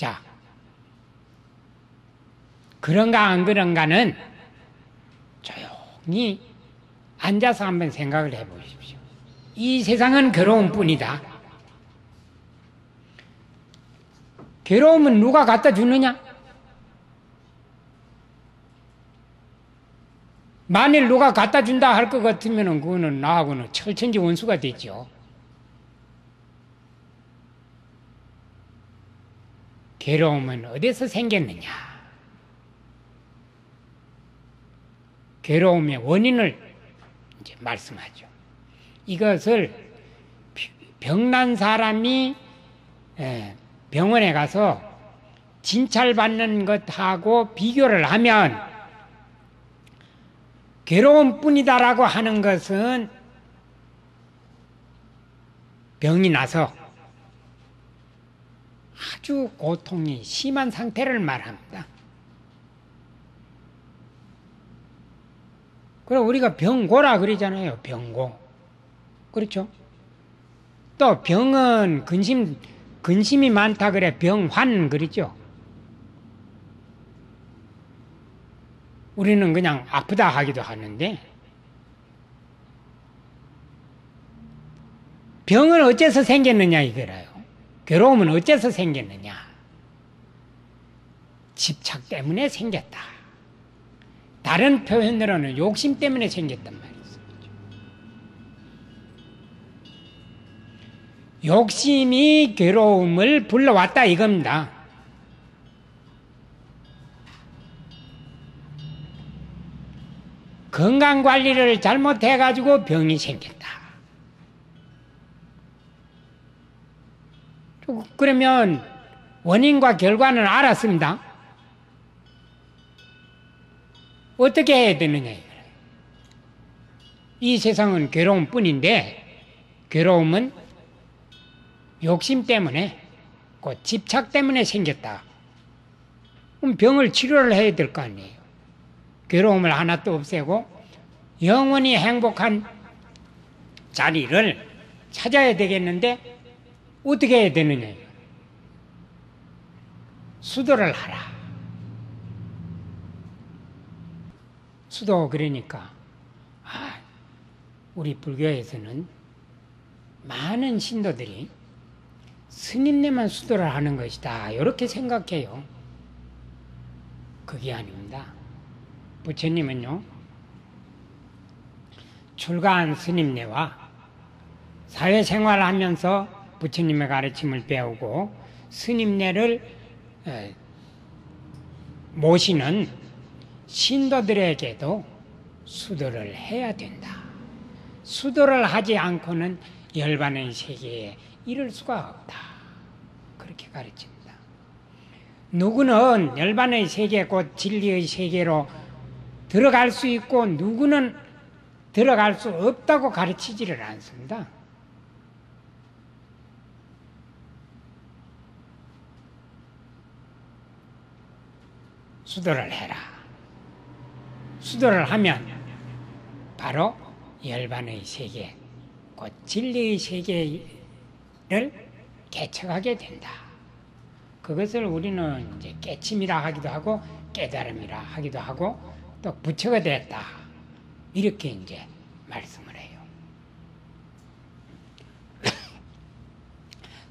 자, 그런가 안 그런가는 조용히 앉아서 한번 생각을 해보십시오. 이 세상은 괴로움뿐이다. 괴로움은 누가 갖다 주느냐? 만일 누가 갖다 준다 할 것 같으면 그거는 나하고는 철천지 원수가 되죠. 괴로움은 어디서 생겼느냐? 괴로움의 원인을 이제 말씀하죠. 이것을 병난 사람이 병원에 가서 진찰받는 것하고 비교를 하면 괴로움뿐이다라고 하는 것은 병이 나서 아주 고통이 심한 상태를 말합니다. 그럼 우리가 병고라 그러잖아요. 병고. 그렇죠? 또 병은 근심이 많다 그래 병환 그러죠. 우리는 그냥 아프다 하기도 하는데 병은 어째서 생겼느냐 이거라요. 괴로움은 어째서 생겼느냐. 집착 때문에 생겼다. 다른 표현으로는 욕심 때문에 생겼단 말이에요. 욕심이 괴로움을 불러왔다 이겁니다. 건강관리를 잘못해가지고 병이 생겼다. 그러면 원인과 결과는 알았습니다. 어떻게 해야 되느냐. 이 세상은 괴로움뿐인데 괴로움은 욕심 때문에 그 집착 때문에 생겼다. 그럼 병을 치료를 해야 될 거 아니에요. 괴로움을 하나도 없애고 영원히 행복한 자리를 찾아야 되겠는데 어떻게 해야 되느냐. 수도를 하라. 수도 그러니까 우리 불교에서는 많은 신도들이 스님네만 수도를 하는 것이다 이렇게 생각해요. 그게 아닙니다. 부처님은요 출가한 스님네와 사회생활을 하면서 부처님의 가르침을 배우고 스님네를 모시는 신도들에게도 수도를 해야 된다. 수도를 하지 않고는 열반의 세계에 이를 수가 없다. 그렇게 가르칩니다. 누구는 열반의 세계 곧 진리의 세계로 들어갈 수 있고 누구는 들어갈 수 없다고 가르치지를 않습니다. 수도를 해라. 수도를 하면 바로 열반의 세계, 곧 진리의 세계를 개척하게 된다. 그것을 우리는 이제 깨침이라 하기도 하고 깨달음이라 하기도 하고 또 부처가 됐다. 이렇게 이제 말씀을 해요.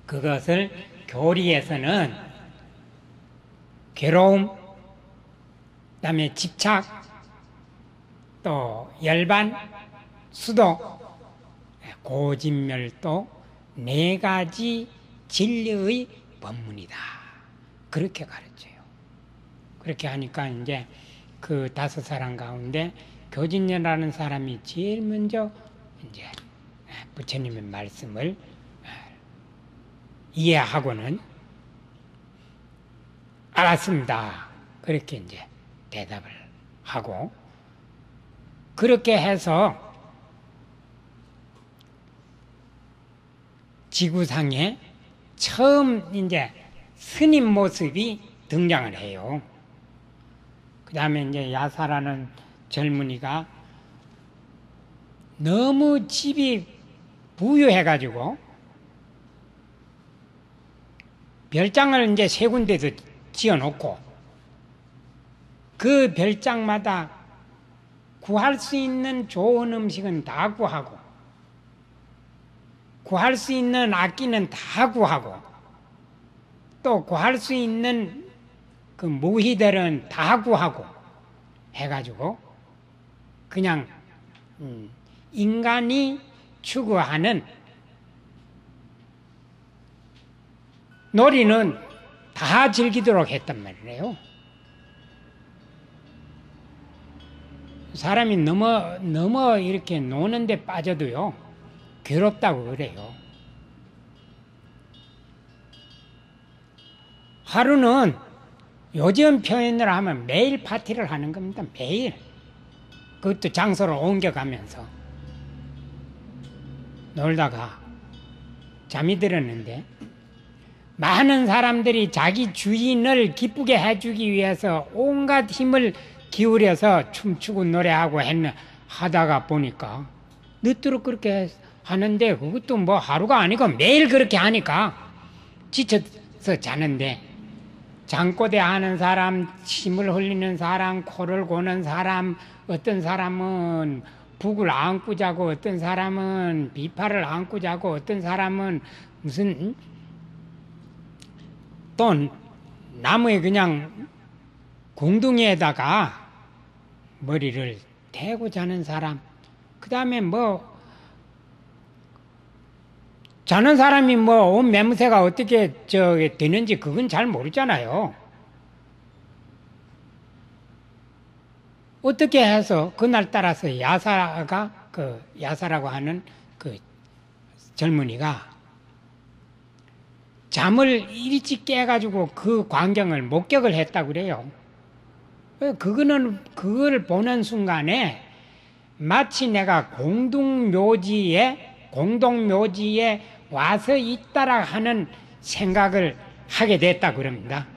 그것을 교리에서는 괴로움, 그다음에 집착, 또 열반, 수도, 고진멸도 네 가지 진리의 법문이다. 그렇게 가르쳐요. 그렇게 하니까 이제 그 5사람 가운데 교진녀라는 사람이 제일 먼저 이제 부처님의 말씀을 이해하고는 알았습니다. 그렇게 이제 대답을 하고 그렇게 해서 지구상에 처음 이제 스님 모습이 등장을 해요. 그 다음에 이제 야사라는 젊은이가 너무 집이 부유해가지고 별장을 이제 세 군데서 지어 놓고 그 별장마다 구할 수 있는 좋은 음식은 다 구하고 구할 수 있는 악기는 다 구하고 또 구할 수 있는 그 무희들은 다 구하고 해가지고 그냥 인간이 추구하는 놀이는 다 즐기도록 했단 말이에요. 사람이 너무 이렇게 노는데 빠져도요, 괴롭다고 그래요. 하루는 요즘 표현으로 하면 매일 파티를 하는 겁니다. 매일. 그것도 장소를 옮겨가면서. 놀다가 잠이 들었는데 많은 사람들이 자기 주인을 기쁘게 해주기 위해서 온갖 힘을 기울여서 춤추고 노래하고 하다가 보니까 늦도록 그렇게 하는데 그것도 뭐 하루가 아니고 매일 그렇게 하니까 지쳐서 자는데 잠꼬대 하는 사람, 침을 흘리는 사람, 코를 고는 사람, 어떤 사람은 북을 안고 자고 어떤 사람은 비파를 안고 자고 어떤 사람은 무슨 또 나무에 그냥 공둥이에다가 머리를 대고 자는 사람, 그 다음에 뭐 자는 사람이 뭐 옷 매무새가 어떻게 되는지 그건 잘 모르잖아요. 어떻게 해서 그날 따라서 야사라고 하는 그 젊은이가 잠을 일찍 깨가지고 그 광경을 목격을 했다고 그래요. 그걸 보는 순간에 마치 내가 공동묘지에 와서 있다라 하는 생각을 하게 됐다고 그럽니다.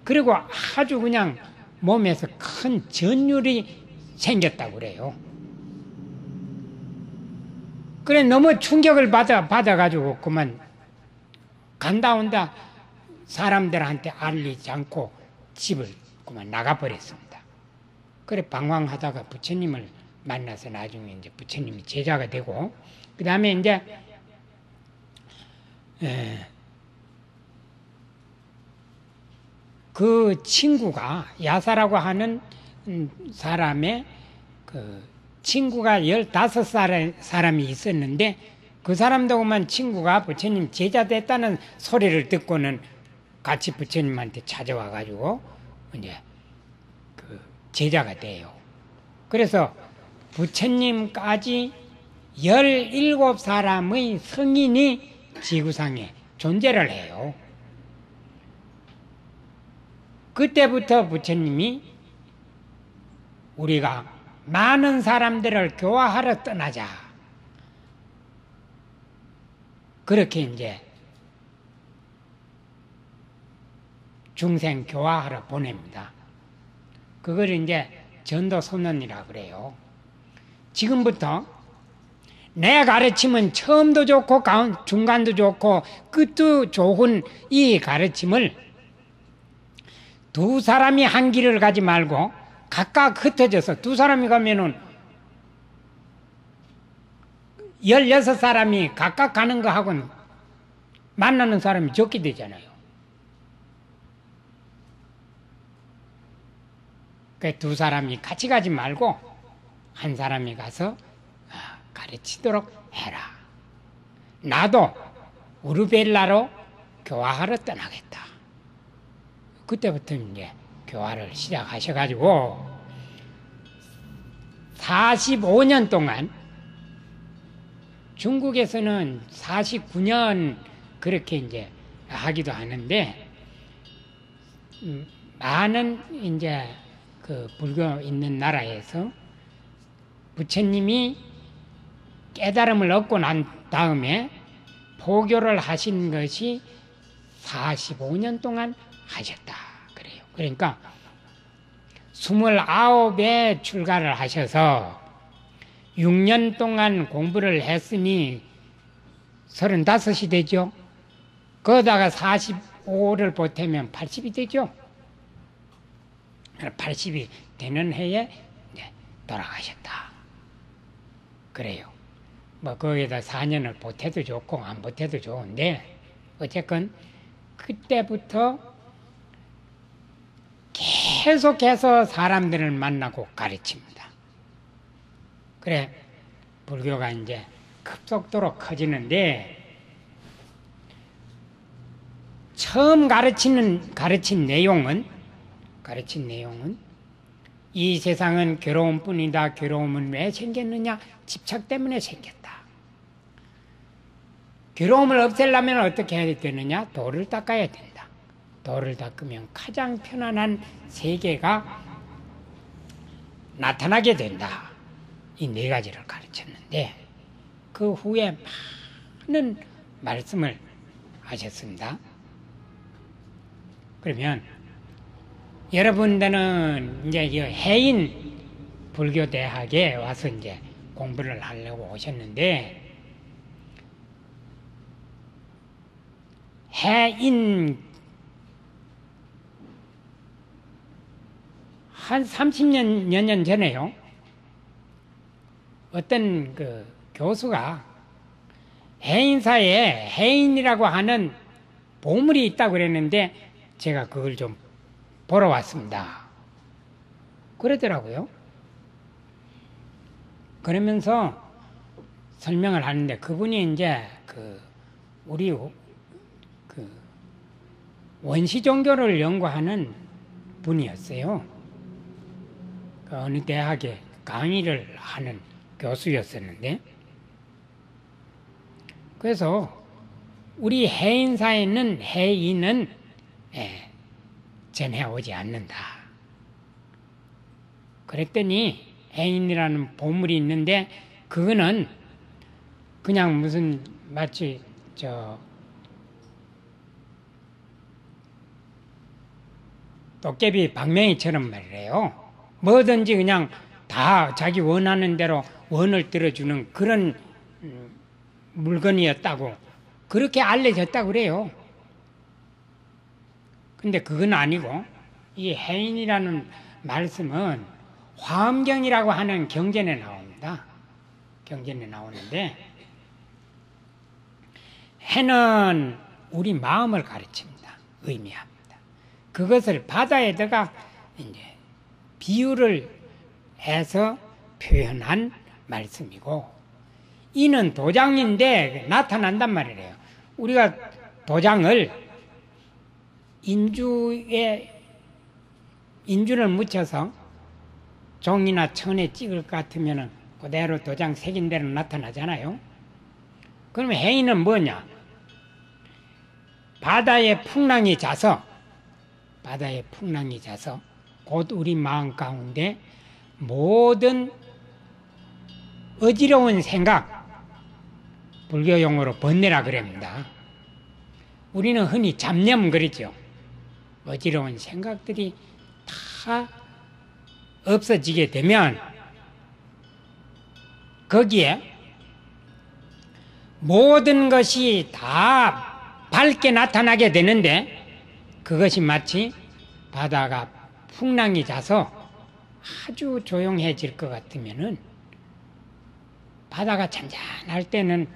그리고 아주 그냥 몸에서 큰 전율이 생겼다고 그래요. 그래 너무 충격을 받아가지고 그만 간다 온다 사람들한테 알리지 않고 집을 그만 나가버렸습니다. 그래 방황하다가 부처님을 만나서 나중에 이제 부처님이 제자가 되고 그 다음에 이제 그 친구가 야사라고 하는 사람의 그 친구가 15살 사람이 있었는데 그 사람도만 친구가 부처님 제자 됐다는 소리를 듣고는 같이 부처님한테 찾아와 가지고 이제 그 제자가 돼요. 그래서 부처님까지 17사람의 성인이 지구상에 존재를 해요. 그때부터 부처님이 우리가 많은 사람들을 교화하러 떠나자. 그렇게 이제 중생 교화하러 보냅니다. 그걸 이제 전도선언이라고 그래요. 지금부터 내 가르침은 처음도 좋고 중간도 좋고 끝도 좋은 이 가르침을 두 사람이 한 길을 가지 말고 각각 흩어져서 두 사람이 가면은 16사람이 각각 가는 거하고는 만나는 사람이 적게 되잖아요. 그 두 사람이 같이 가지 말고 한 사람이 가서 가르치도록 해라. 나도 우르벨라로 교화하러 떠나겠다. 그때부터 이제 교화를 시작하셔가지고 45년 동안 중국에서는 49년 그렇게 이제 하기도 하는데 많은 이제 그 불교 있는 나라에서 부처님이 깨달음을 얻고 난 다음에 포교를 하신 것이 45년 동안 하셨다 그래요. 그러니까 29에 출가를 하셔서 6년 동안 공부를 했으니 35이 되죠. 거기다가 45 5를 보태면 80이 되죠. 80이 되는 해에 이제 돌아가셨다. 그래요. 뭐 거기에다 4년을 보태도 좋고 안 보태도 좋은데 어쨌건 그때부터 계속해서 사람들을 만나고 가르칩니다. 그래 불교가 이제 급속도로 커지는데 처음 가르친 내용은 이 세상은 괴로움뿐이다. 괴로움은 왜 생겼느냐? 집착 때문에 생겼다. 괴로움을 없애려면 어떻게 해야 되느냐? 도를 닦아야 된다. 도를 닦으면 가장 편안한 세계가 나타나게 된다. 이 네 가지를 가르쳤는데 그 후에 많은 말씀을 하셨습니다. 그러면 여러분들은 이제 이 해인 불교대학에 와서 이제 공부를 하려고 오셨는데 해인 한 30년 몇 년 전에요. 어떤 그 교수가 해인사에 해인이라고 하는 보물이 있다고 그랬는데 제가 그걸 좀 보러 왔습니다. 그러더라고요. 그러면서 설명을 하는데 그분이 이제 우리 원시 종교를 연구하는 분이었어요. 어느 대학에 강의를 하는 교수였었는데 그래서 우리 해인사에는 해인은 전해오지 않는다. 그랬더니 해인이라는 보물이 있는데 그거는 그냥 무슨 마치 도깨비 방맹이처럼 말이에요. 뭐든지 그냥 다 자기 원하는 대로 원을 들어주는 그런 물건이었다고 그렇게 알려졌다고 그래요. 근데 그건 아니고 이 해인이라는 말씀은 화엄경이라고 하는 경전에 나옵니다. 경전에 나오는데 해는 우리 마음을 가르칩니다. 의미합니다. 그것을 바다에다가 이제 비유를 해서 표현한 말씀이고 이는 도장인데 나타난단 말이에요. 우리가 도장을 인주를 묻혀서 종이나 천에 찍을 것 같으면 그대로 도장 새긴 대로 나타나잖아요. 그러면 해인은 뭐냐? 바다에 풍랑이 자서 곧 우리 마음 가운데 모든 어지러운 생각, 불교 용어로 번뇌라 그럽니다. 우리는 흔히 잡념 그러죠. 어지러운 생각들이 다 없어지게 되면 거기에 모든 것이 다 밝게 나타나게 되는데 그것이 마치 바다가 풍랑이 자서 아주 조용해질 것 같으면은 바다가 잔잔할 때는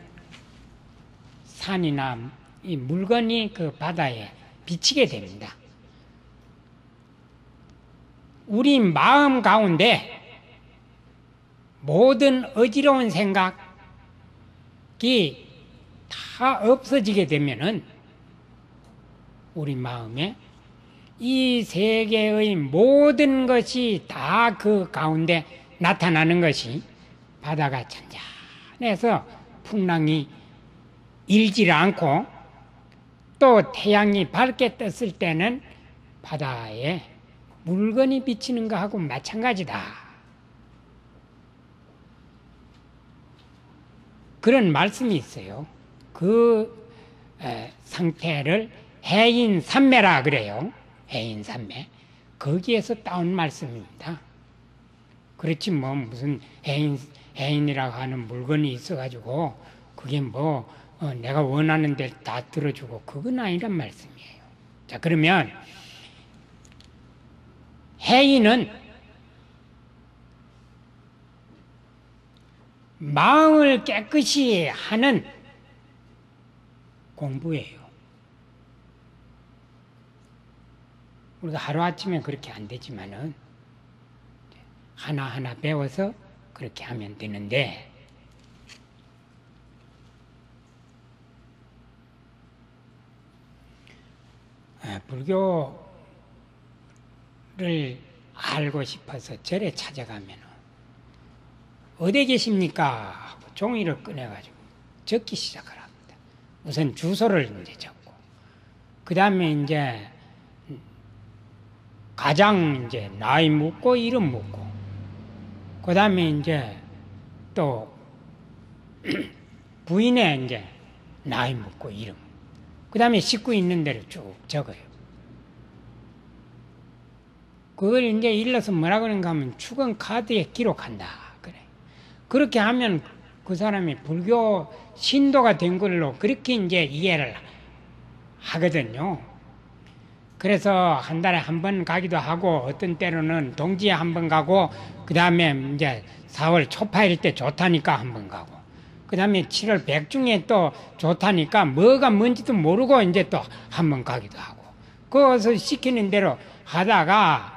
산이나 이 물건이 그 바다에 비치게 됩니다. 우리 마음 가운데 모든 어지러운 생각이 다 없어지게 되면은 우리 마음에 이 세계의 모든 것이 다 그 가운데 나타나는 것이 바다가 잔잔해서 풍랑이 일지 않고 또 태양이 밝게 떴을 때는 바다에 물건이 비치는 것하고 마찬가지다. 그런 말씀이 있어요. 그 상태를 해인삼매라 그래요. 해인삼매. 거기에서 따온 말씀입니다. 그렇지 뭐 무슨 해인이라고 하는 물건이 있어가지고 그게 뭐 내가 원하는 데 다 들어주고 그건 아니란 말씀이에요. 자, 그러면 해인은 마음을 깨끗이 하는 공부예요. 우리가 하루아침에 그렇게 안 되지만은 하나하나 배워서 그렇게 하면 되는데, 불교를 알고 싶어서 절에 찾아가면 어디 계십니까? 하고 종이를 꺼내가지고 적기 시작을 합니다. 우선 주소를 이제 적고, 그 다음에 이제 가장 이제 나이 묻고 이름 묻고, 그 다음에 이제 또 부인의 이제 나이 묻고 이름, 그 다음에 식구 있는 대로 쭉 적어요. 그걸 이제 일러서 뭐라 그런가 하면 축은 카드에 기록한다. 그래. 그렇게 하면 그 사람이 불교 신도가 된 걸로 그렇게 이제 이해를 하거든요. 그래서 한 달에 한 번 가기도 하고, 어떤 때로는 동지에 한 번 가고, 그 다음에 이제 4월 초파일 때 좋다니까 한 번 가고, 그 다음에 7월 백중에 또 좋다니까 뭐가 뭔지도 모르고 이제 또 한 번 가기도 하고, 그것을 시키는 대로 하다가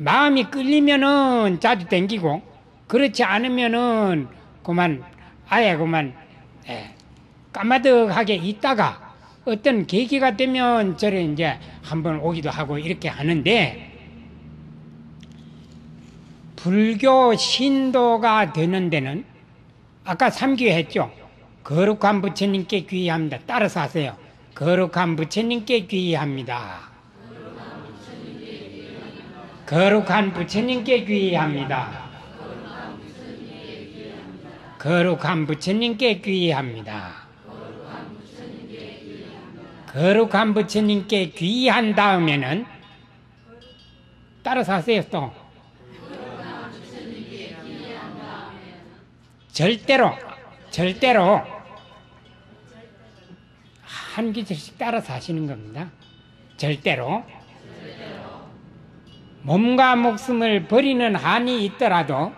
마음이 끌리면은 자주 땡기고, 그렇지 않으면은 그만 아예 그만 까마득하게 있다가 어떤 계기가 되면 저래 이제 한번 오기도 하고 이렇게 하는데, 불교 신도가 되는 데는 아까 3기 했죠. 거룩한 부처님께 귀의합니다. 따라서 하세요. 거룩한 부처님께 귀의합니다. 거룩한 부처님께 귀의합니다. 거룩한 부처님께 귀의합니다. 거룩한 부처님께 귀의한 다음에는 따라서 하세요. 또 절대로 한 기절씩 따라서 하시는 겁니다. 절대로 몸과 목숨을 버리는 한이 있더라도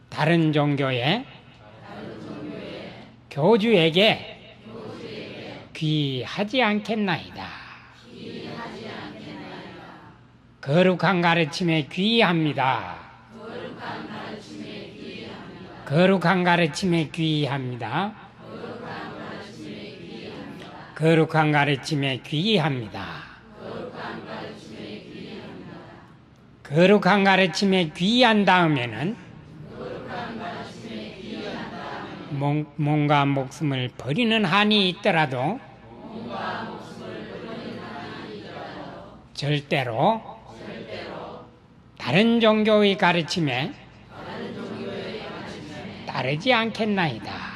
다른 종교의 교주에게 귀하지 않겠나이다. 거룩한 가르침에 귀의합니다. 거룩한 가르침에 귀의합니다. 거룩한 가르침에 귀의합니다. 거룩한 가르침에 귀의한 다음에는 몸과 목숨을 버리는 한이 있더라도 절대로 다른 종교의 가르침에 따르지 않겠나이다.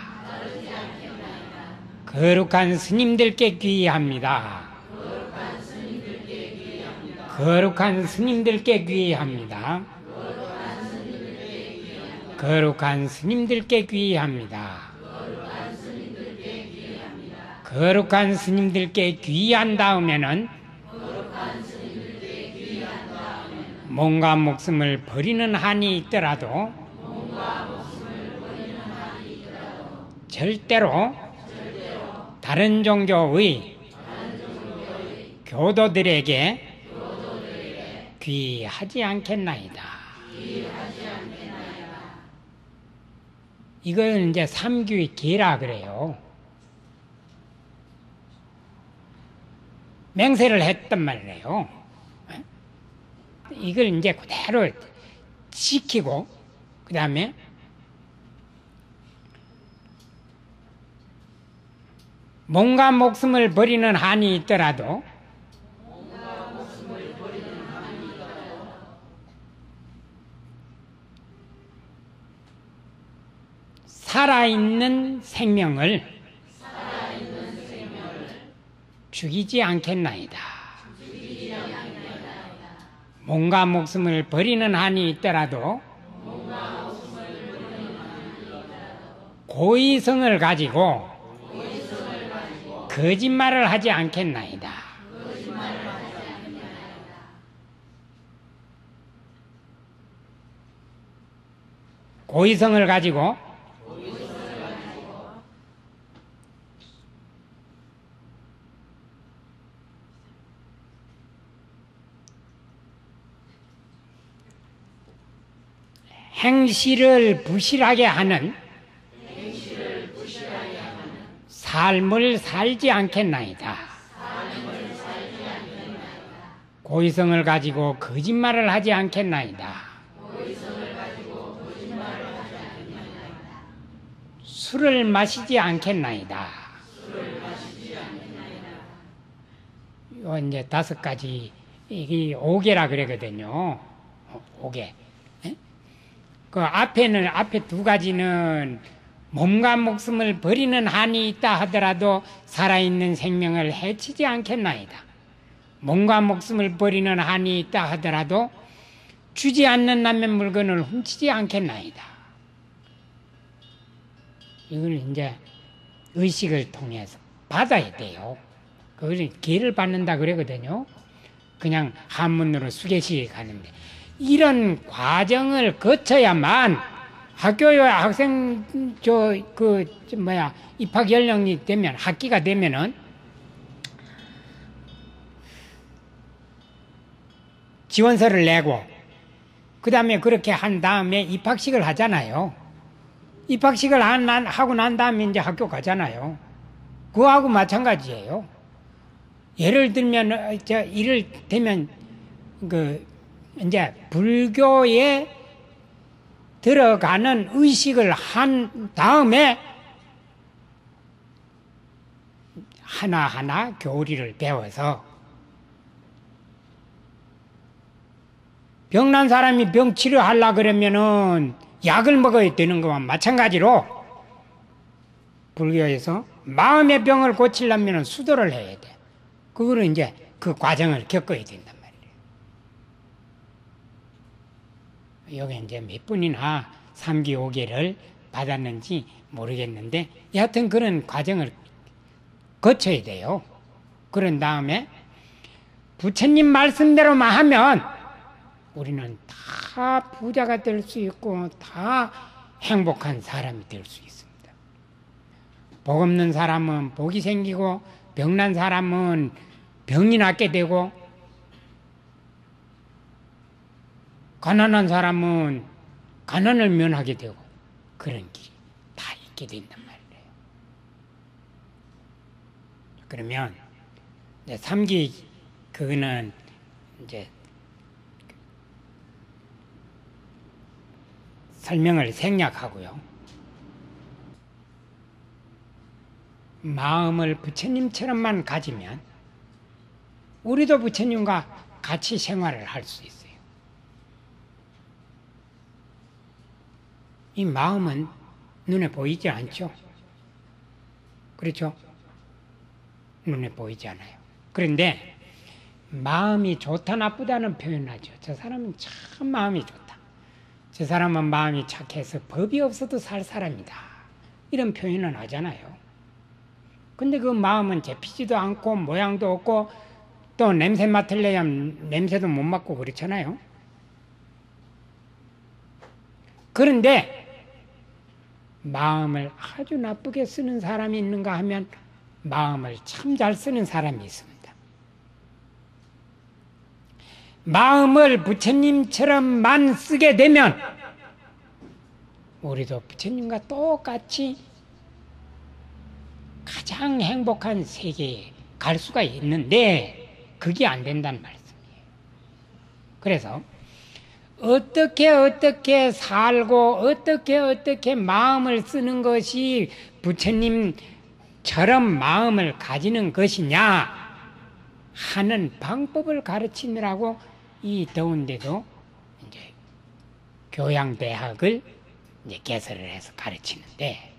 거룩한 스님들께 귀의합니다. 거룩한 스님들께 귀의합니다. 거룩한 스님들께 귀의합니다. 거룩한 스님들께 귀의한 다음에는 몸과 목숨을 버리는 한이 있더라도 절대로 다른 종교의 교도들에게 귀하지 않겠나이다. 이걸 이제 삼규의 계라 그래요. 맹세를 했단 말이에요. 이걸 이제 그대로 지키고, 그 다음에 몸과 목숨을 버리는 한이 있더라도 살아있는 생명을 죽이지 않겠나이다. 몸과 목숨을 버리는 한이 있더라도 고의성을 가지고 거짓말을 하지 않겠나이다. 고의성을 가지고 행실을 부실하게 하는 삶을 살지 않겠나이다. 고의성을 가지고 거짓말을 하지 않겠나이다. 술을 마시지 않겠나이다. 요 이제 5가지, 이게 5개라 그러거든요. 5개. 그 앞에 2가지는 몸과 목숨을 버리는 한이 있다 하더라도 살아있는 생명을 해치지 않겠나이다. 몸과 목숨을 버리는 한이 있다 하더라도 주지 않는 남의 물건을 훔치지 않겠나이다. 이걸 이제 의식을 통해서 받아야 돼요. 그걸 기회를 받는다 그러거든요. 그냥 한문으로 수계식 하는데 이런 과정을 거쳐야만 학교에 학생 입학 연령이 되면 학기가 되면은 지원서를 내고 그 다음에 그렇게 한 다음에 입학식을 하잖아요. 입학식을 하고 난 다음에 이제 학교 가잖아요. 그거하고 마찬가지예요. 예를 들면 이를테면 이제 불교에 들어가는 의식을 한 다음에 하나하나 교리를 배워서 병난 사람이 병 치료하려고 그러면은 약을 먹어야 되는 것과 마찬가지로 불교에서 마음의 병을 고치려면 수도를 해야 돼. 그거는 이제 그 과정을 겪어야 된단 말이에요. 여기 이제 몇 분이나 3기 5개를 받았는지 모르겠는데 여하튼 그런 과정을 거쳐야 돼요. 그런 다음에 부처님 말씀대로만 하면 우리는 다 부자가 될 수 있고 다 행복한 사람이 될 수 있습니다. 복 없는 사람은 복이 생기고 병난 사람은 병이 낫게 되고 가난한 사람은 가난을 면하게 되고 그런 길이 다 있게 된단 말이에요. 그러면 이제 3기 그거는 이제 설명을 생략하고요. 마음을 부처님처럼만 가지면 우리도 부처님과 같이 생활을 할 수 있어요. 이 마음은 눈에 보이지 않죠? 그렇죠? 눈에 보이지 않아요. 그런데 마음이 좋다 나쁘다는 표현하죠. 저 사람은 참 마음이 좋다. 저 사람은 마음이 착해서 법이 없어도 살 사람이다. 이런 표현은 하잖아요. 근데 그 마음은 잡히지도 않고 모양도 없고 또 냄새 맡으려면 냄새도 못 맡고 그렇잖아요. 그런데 마음을 아주 나쁘게 쓰는 사람이 있는가 하면 마음을 참 잘 쓰는 사람이 있습니다. 마음을 부처님처럼만 쓰게 되면 우리도 부처님과 똑같이 가장 행복한 세계에 갈 수가 있는데 그게 안 된다는 말씀이에요. 그래서 어떻게 살고 어떻게 마음을 쓰는 것이 부처님처럼 마음을 가지는 것이냐 하는 방법을 가르치느라고 이 더운데도 이제 교양대학을 이제 개설을 해서 가르치는데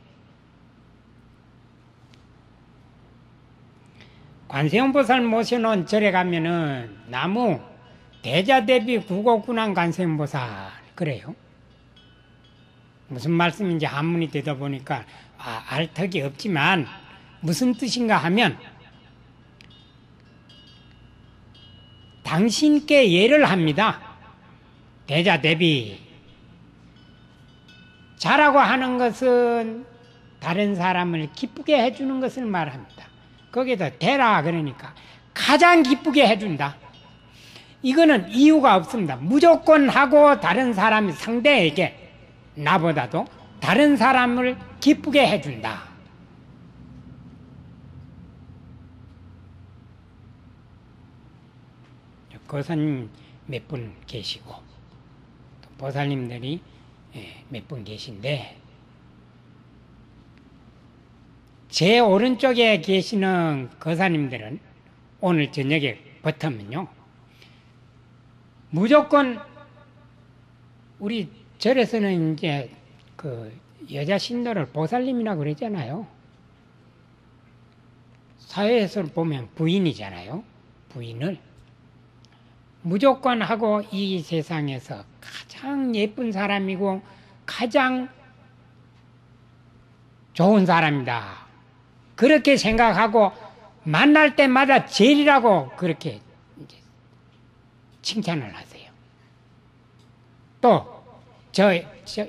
관세음보살 모셔놓은 절에 가면은 나무 대자대비 구곡군한 관세음보살 그래요. 무슨 말씀인지 한문이 되다 보니까 알 턱이 없지만 무슨 뜻인가 하면 당신께 예를 합니다. 대자대비. 자라고 하는 것은 다른 사람을 기쁘게 해주는 것을 말합니다. 거기에서 대라 그러니까 가장 기쁘게 해준다. 이거는 이유가 없습니다. 무조건 하고 다른 사람 상대에게 나보다도 다른 사람을 기쁘게 해준다. 거사님 몇 분 계시고 또 보살님들이 몇 분 계신데 제 오른쪽에 계시는 거사님들은 오늘 저녁에 버터면요 무조건 우리 절에서는 이제 그 여자 신도를 보살님이라고 그러잖아요. 사회에서 보면 부인이잖아요. 부인을 무조건 하고 이 세상에서 가장 예쁜 사람이고 가장 좋은 사람이다. 그렇게 생각하고 만날 때마다 제일이라고 그렇게 칭찬을 하세요. 또 저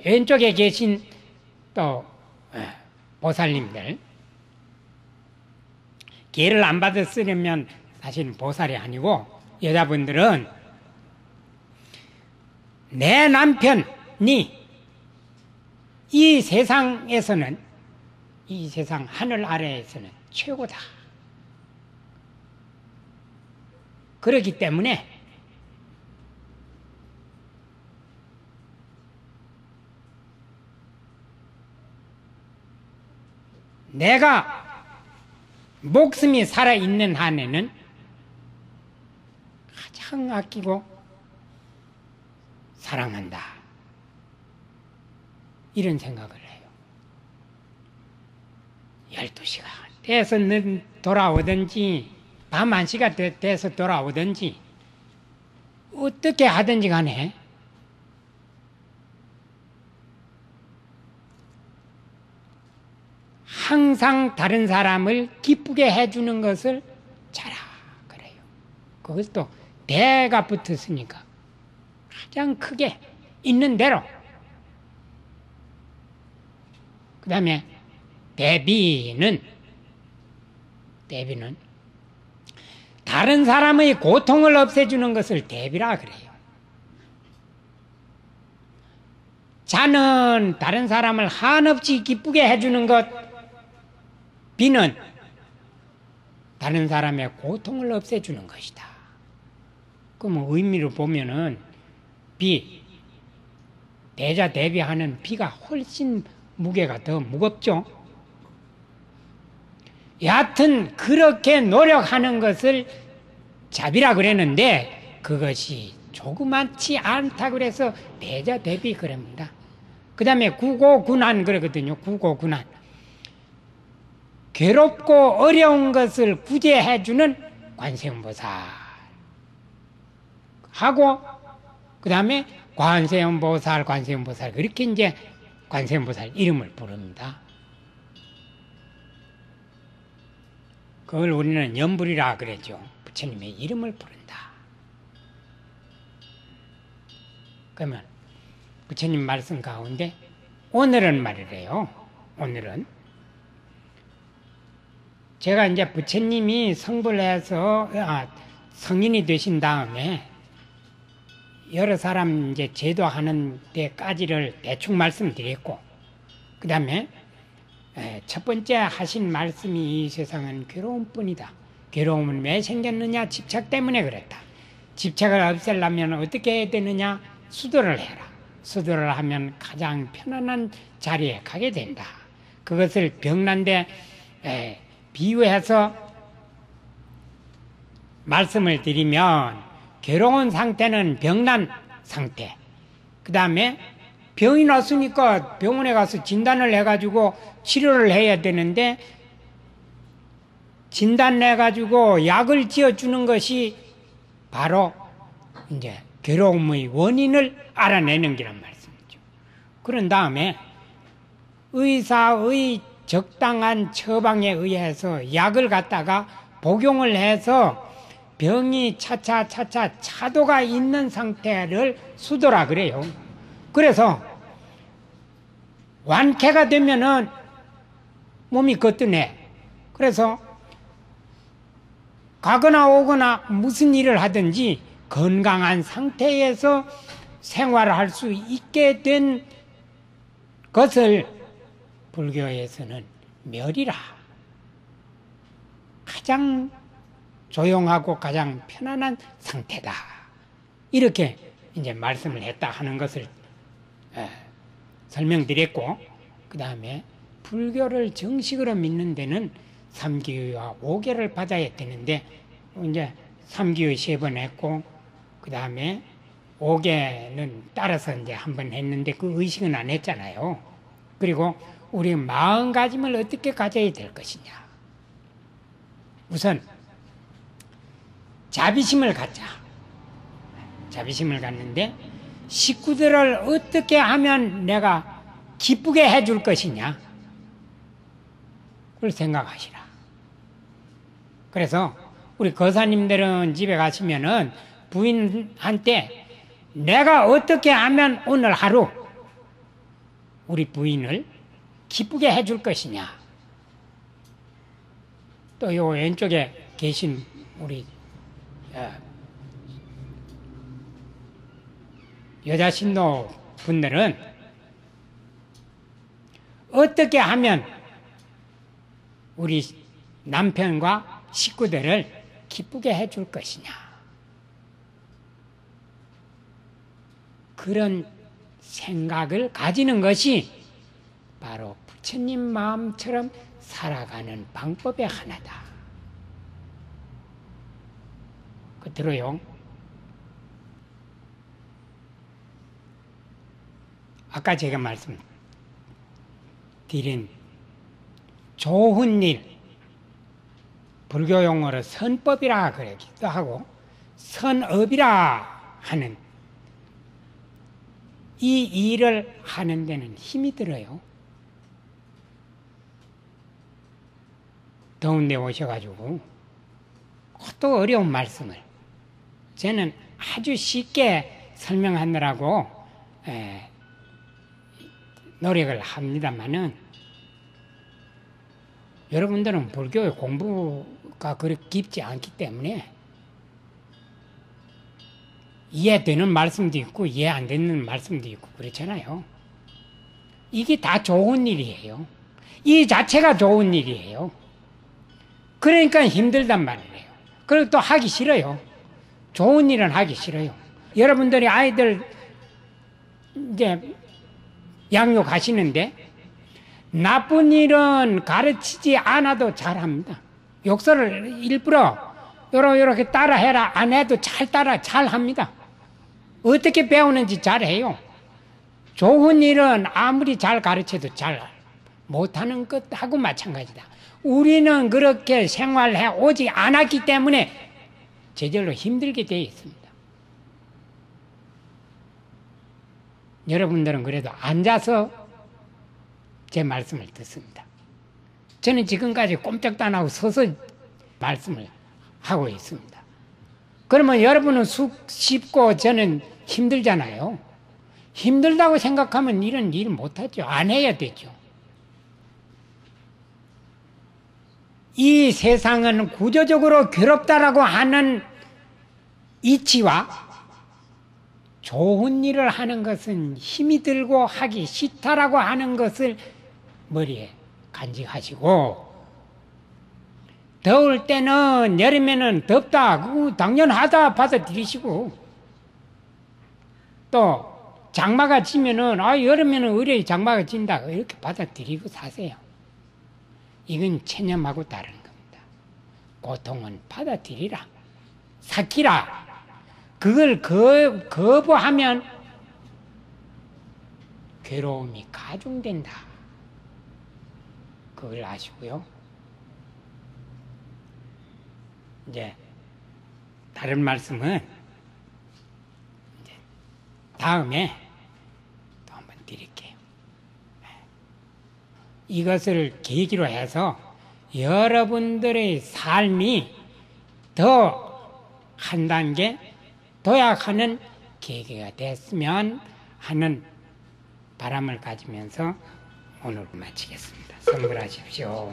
왼쪽에 계신 또 보살님들 기회를 안 받았으려면 사실은 보살이 아니고 여자분들은 내 남편이 이 세상에서는 이 세상 하늘 아래에서는 최고다. 그렇기 때문에 내가 목숨이 살아있는 한에는 가장 아끼고 사랑한다. 이런 생각을 해요. 12시간 돼서 돌아오든지 밤 1시가 돼서 돌아오든지 어떻게 하든지 간에 항상 다른 사람을 기쁘게 해주는 것을 잘하 그래요. 그것도 대가 붙었으니까 가장 크게 있는 대로. 그 다음에 대비는 다른 사람의 고통을 없애주는 것을 대비라 그래요. 자는 다른 사람을 한없이 기쁘게 해주는 것, 비는 다른 사람의 고통을 없애주는 것이다. 그럼 의미로 보면은 비, 대자 대비하는 비가 훨씬 무게가 더 무겁죠. 여하튼 그렇게 노력하는 것을 자비라 그랬는데 그것이 조그맣지 않다 그래서 대자 대비 그럽니다. 그 다음에 구고군한 그러거든요. 구고군한. 괴롭고 어려운 것을 구제해주는 관세음보살 하고 그 다음에 관세음보살 그렇게 이제 관세음보살 이름을 부릅니다. 그걸 우리는 연불이라 그러죠. 부처님의 이름을 부른다. 그러면 부처님 말씀 가운데 오늘은 말이래요. 오늘은 제가 이제 부처님이 성불을 해서 성인이 되신 다음에 여러 사람 이제 제도하는 데까지를 대충 말씀드렸고, 그 다음에 첫 번째 하신 말씀이 이 세상은 괴로움뿐이다. 괴로움은 왜 생겼느냐? 집착 때문에 그랬다. 집착을 없애려면 어떻게 해야 되느냐? 수도를 해라. 수도를 하면 가장 편안한 자리에 가게 된다. 그것을 병난데 비유해서 말씀을 드리면 괴로운 상태는 병난 상태. 그 다음에 병이 났으니까 병원에 가서 진단을 해가지고 치료를 해야 되는데 진단 내가지고 약을 지어주는 것이 바로 이제 괴로움의 원인을 알아내는 게란 말씀이죠. 그런 다음에 의사의 적당한 처방에 의해서 약을 갖다가 복용을 해서 병이 차차 차도가 있는 상태를 수도라 그래요. 그래서 완쾌가 되면은 몸이 거뜬해. 그래서 가거나 오거나 무슨 일을 하든지 건강한 상태에서 생활을 할 수 있게 된 것을 불교에서는 멸이라. 가장 조용하고 가장 편안한 상태다. 이렇게 이제 말씀을 했다 하는 것을 설명드렸고, 그 다음에 불교를 정식으로 믿는 데는 3기와 5개를 받아야 되는데, 이제 3기의 3번 했고, 그 다음에 5개는 따라서 이제 한 번 했는데 그 의식은 안 했잖아요. 그리고 우리 마음가짐을 어떻게 가져야 될 것이냐. 우선 자비심을 갖자. 자비심을 갖는데 식구들을 어떻게 하면 내가 기쁘게 해줄 것이냐. 그걸 생각하시라. 그래서 우리 거사님들은 집에 가시면은 부인한테 내가 어떻게 하면 오늘 하루 우리 부인을 기쁘게 해줄 것이냐. 또 요 왼쪽에 계신 우리 여자 신도 분들은 어떻게 하면 우리 남편과 식구들을 기쁘게 해줄 것이냐. 그런 생각을 가지는 것이 바로 부처님 마음처럼 살아가는 방법의 하나다. 그 들어요. 아까 제가 말씀드린 좋은 일, 불교 용어로 선법이라 그러기도 하고 선업이라 하는 이 일을 하는 데는 힘이 들어요. 더운 데 오셔가지고 또 어려운 말씀을 저는 아주 쉽게 설명하느라고 노력을 합니다만은 여러분들은 불교의 공부가 그렇게 깊지 않기 때문에 이해되는 말씀도 있고 이해 안 되는 말씀도 있고 그렇잖아요. 이게 다 좋은 일이에요. 이 자체가 좋은 일이에요. 그러니까 힘들단 말이에요. 그리고 또 하기 싫어요. 좋은 일은 하기 싫어요. 여러분들이 아이들 이제 양육하시는데 나쁜 일은 가르치지 않아도 잘합니다. 욕설을 일부러 요렇게 따라해라 안 해도 잘합니다. 어떻게 배우는지 잘해요. 좋은 일은 아무리 잘 가르쳐도 잘 못하는 것하고 마찬가지다. 우리는 그렇게 생활해 오지 않았기 때문에 저절로 힘들게 되어 있습니다. 여러분들은 그래도 앉아서 제 말씀을 듣습니다. 저는 지금까지 꼼짝도 안 하고 서서 말씀을 하고 있습니다. 그러면 여러분은 쉽고 저는 힘들잖아요. 힘들다고 생각하면 이런 일 못하죠. 안 해야 되죠. 이 세상은 구조적으로 괴롭다라고 하는 이치와 좋은 일을 하는 것은 힘이 들고 하기 싫다라고 하는 것을 머리에 간직하시고, 더울 때는 여름에는 덥다 그거 당연하다 받아들이시고, 또 장마가 지면은 여름에는 의뢰 장마가 진다 이렇게 받아들이고 사세요. 이건 체념하고 다른 겁니다. 고통은 받아들이라, 삭히라. 그걸 거부하면 괴로움이 가중된다. 그걸 아시고요. 이제 다른 말씀은 이제 다음에 또 한번 드릴게요. 이것을 계기로 해서 여러분들의 삶이 더 한 단계 도약하는 계기가 됐으면 하는 바람을 가지면서 오늘 마치겠습니다. 성불하십시오.